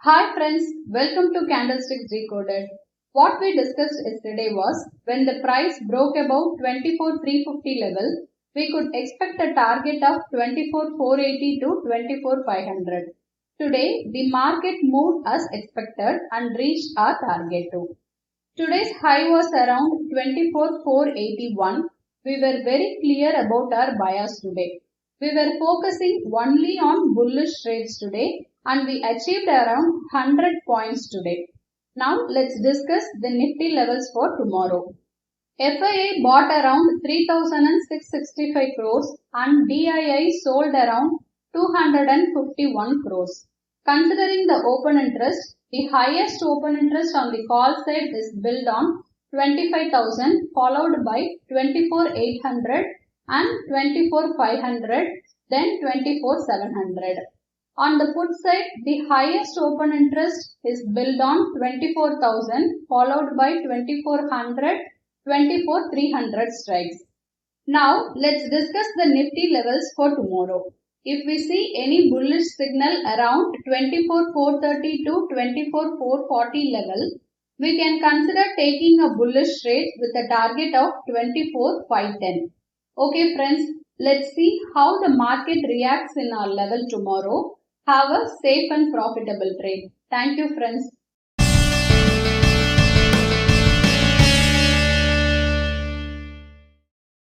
Hi friends, welcome to Candlesticks Decoded. What we discussed yesterday was when the price broke above 24,350 level, we could expect a target of 24,480 to 24,500. Today, the market moved as expected and reached our target too. Today's high was around 24,481. We were very clear about our bias today. We were focusing only on bullish trades today and we achieved around 100 points today. Now let's discuss the Nifty levels for tomorrow. FIA bought around 3,665 crores and DII sold around 251 crores. Considering the open interest, the highest open interest on the call side is built on 25,000 followed by 24,800 and 24,500 then 24,700. On the put side, the highest open interest is built on 24,000 followed by 24,100, 24,300 strikes. Now let's discuss the Nifty levels for tomorrow. If we see any bullish signal around 24,430 to 24,440 level, we can consider taking a bullish trade with a target of 24,510. Okay friends, let's see how the market reacts in our level tomorrow. Have a safe and profitable trade. Thank you friends.